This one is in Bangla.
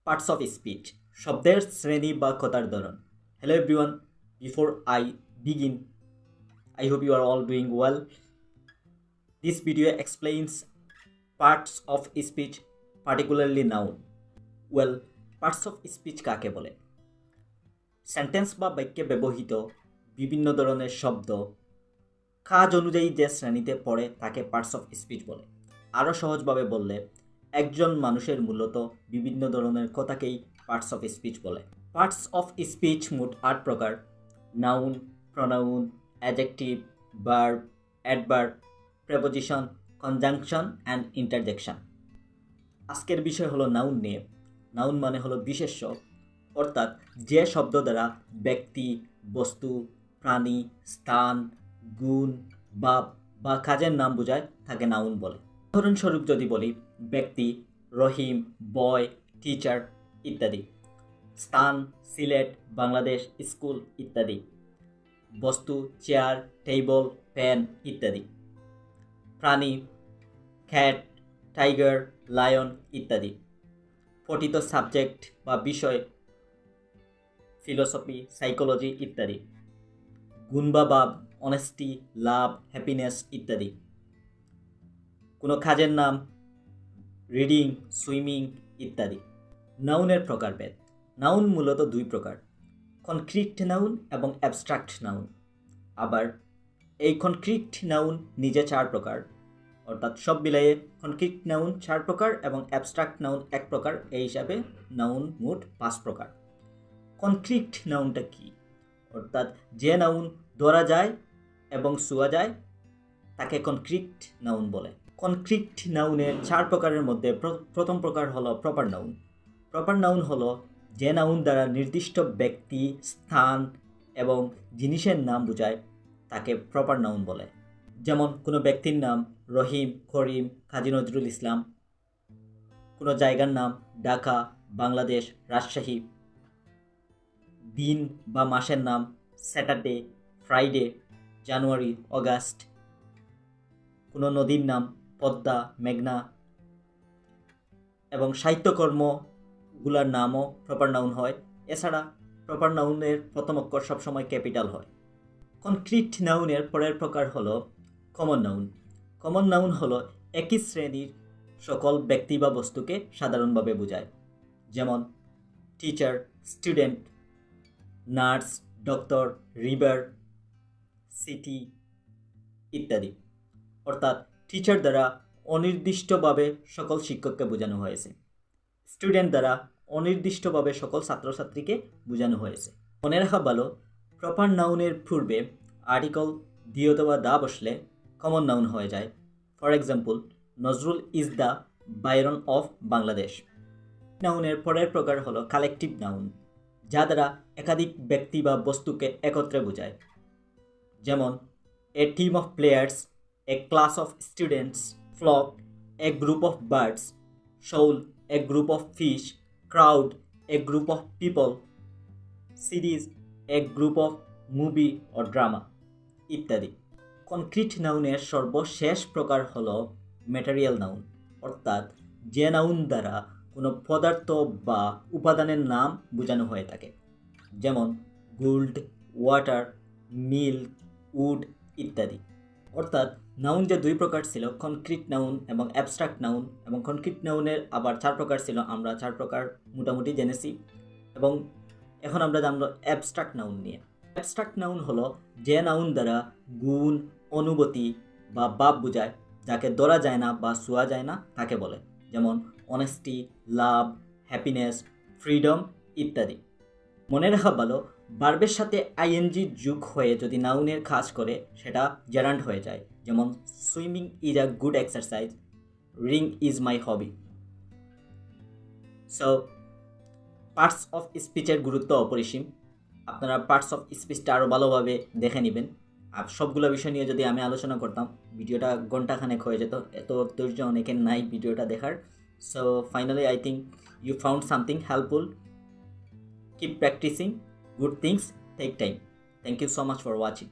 পার্টস অফ স্পিচ, শব্দের শ্রেণী বা কথার ধরন। Hello everyone, before I begin, I hope you are all doing well. This video explains parts of speech, particularly noun. Well, parts of speech কাকে বলে? সেন্টেন্স বা বাক্যে ব্যবহৃত বিভিন্ন ধরনের শব্দ কাজ অনুযায়ী যে শ্রেণীতে পড়ে তাকে পার্টস অফ স্পিচ বলে। আরও সহজভাবে বললে একজন মানুষের মূলত বিভিন্ন ধরনের কথাকেই পার্টস অফ স্পিচ বলে। পার্টস অফ স্পিচ মোট 8 প্রকার: noun, pronoun, adjective, verb, adverb, preposition, conjunction and interjection. আজকের বিষয় হলো নাউন নিয়ে। নাউন মানে হলো বিশেষ্য, অর্থাৎ যে শব্দ দ্বারা ব্যক্তি, বস্তু, প্রাণী, স্থান, গুণ, ভাব বা কাজের নাম বোঝায় তাকে নাউন বলে। উদাহরণস্বরূপ যদি বলি, ব্যক্তি রহিম, বয়, টিচার ইত্যাদি। স্থান সিলেট, বাংলাদেশ, স্কুল ইত্যাদি। বস্তু চেয়ার, টেবিল, পেন ইত্যাদি। প্রাণী ক্যাট, টাইগার, লায়ন ইত্যাদি। পঠিত সাবজেক্ট বা বিষয় ফিলোসফি, সাইকোলজি ইত্যাদি। গুণ বা ভাব অনেস্টি, লাভ, হ্যাপিনেস ইত্যাদি। কোনো কাজের নাম রিডিং, সুইমিং ইত্যাদি। নাউনের প্রকারভেদ। নাউন মূলত 2 প্রকার: কনক্রিট নাউন এবং অ্যাবস্ট্রাক্ট নাউন। আবার এই কনক্রিট নাউন নিজে 4 প্রকার, অর্থাৎ সব মিলিয়ে কনক্রিট নাউন 4 প্রকার এবং অ্যাবস্ট্রাক্ট নাউন 1 প্রকার। এই হিসাবে নাউন মোট 5 প্রকার। কনক্রিট নাউনটা কি? অর্থাৎ যে নাউন ধরা যায় এবং ছোঁয়া যায় তাকে কনক্রিট নাউন বলে। কনক্রিট নাউনের 4 প্রকারের মধ্যে প্রথম প্রকার হলো প্রপার নাউন। প্রপার নাউন হলো যে নাউন দ্বারা নির্দিষ্ট ব্যক্তি, স্থান এবং জিনিসের নাম বোঝায় তাকে প্রপার নাউন বলে। যেমন কোনো ব্যক্তির নাম রহিম, করিম, কাজী নজরুল ইসলাম। কোনো জায়গার নাম ঢাকা, বাংলাদেশ, রাজশাহী। দিন বা মাসের নাম স্যাটারডে, ফ্রাইডে, জানুয়ারি, অগাস্ট। কোনো নদীর নাম পদ্মা, মেঘনা। এবং সাহিত্যকর্মগুলোর নামও প্রপার নাউন হয়। এছাড়া প্রপার নাউনের প্রথম অক্ষর সবসময় ক্যাপিটাল হয়। কনক্রিট নাউনের পরের প্রকার হলো কমন নাউন। কমন নাউন হলো একই শ্রেণীর সকল ব্যক্তি বা বস্তুকে সাধারণভাবে বোঝায়। যেমন teacher, student, nurse, doctor, river, city ইত্যাদি। অর্থাৎ টিচার দ্বারা অনির্দিষ্টভাবে সকল শিক্ষককে বোঝানো হয়েছে। স্টুডেন্ট দ্বারা অনির্দিষ্টভাবে সকল ছাত্রছাত্রীকে বোঝানো হয়েছে। মনে রাখা ভালো, প্রপার নাউনের পূর্বে আর্টিকল দি অথবা দা বসলে কমন নাউন হয়ে যায়। For example, Nazrul is the Byron of Bangladesh. নাউনের পরের প্রকার হলো কালেকটিভ নাউন, যা দ্বারা একাধিক ব্যক্তি বা বস্তুকে একত্রে বোঝায়। যেমন a team of players, a class of students, flock, a group of birds, shoal, a group of fish, crowd, a group of people, series, a group of movie or drama ইত্যাদি। কনক্রিট নাউনের সর্বশেষ প্রকার হলো ম্যাটেরিয়াল নাউন, অর্থাৎ যে নাউন দ্বারা কোনো পদার্থ বা উপাদানের নাম বোঝানো হয়ে থাকে। যেমন গোল্ড, ওয়াটার, মিল্ক, উড ইত্যাদি। অর্থাৎ নাউন যে 2 প্রকার ছিল, কনক্রিট নাউন এবং অ্যাবস্ট্রাক্ট নাউন, এবং কনক্রিট নাউনের আবার 4 প্রকার ছিল, আমরা 4 প্রকার মোটামুটি জেনেছি। এবং এখন আমরা জানবো অ্যাবস্ট্রাক্ট নাউন নিয়ে। অ্যাবস্ট্রাক্ট নাউন হলো যে নাউন দ্বারা গুণ, অনুভূতি বা ভাব বোঝায়, যাকে ধরা যায় না বা ছোঁয়া যায় না তাকে বলে। যেমন অনেস্টি, লাভ, হ্যাপিনেস, ফ্রিডম ইত্যাদি। মনে রাখা ভালো, ভার্বের সাথে আইএনজি যোগ হয়ে যদি নাউনের কাজ করে সেটা জেরান্ড হয়ে যায়। যেমন swimming is a good exercise, reading is my hobby. So parts of স্পিচের গুরুত্ব অপরিসীম। আপনারা পার্টস অফ স্পিচটা আরও ভালোভাবে দেখে নেবেন। আর সবগুলো বিষয় নিয়ে যদি আমি আলোচনা করতাম ভিডিওটা ঘন্টাখানেক হয়ে যেত, এত ধৈর্য অনেকের নাই ভিডিওটা দেখার। So finally I think you found something helpful. Keep practicing. Good things take time. Thank you so much for watching.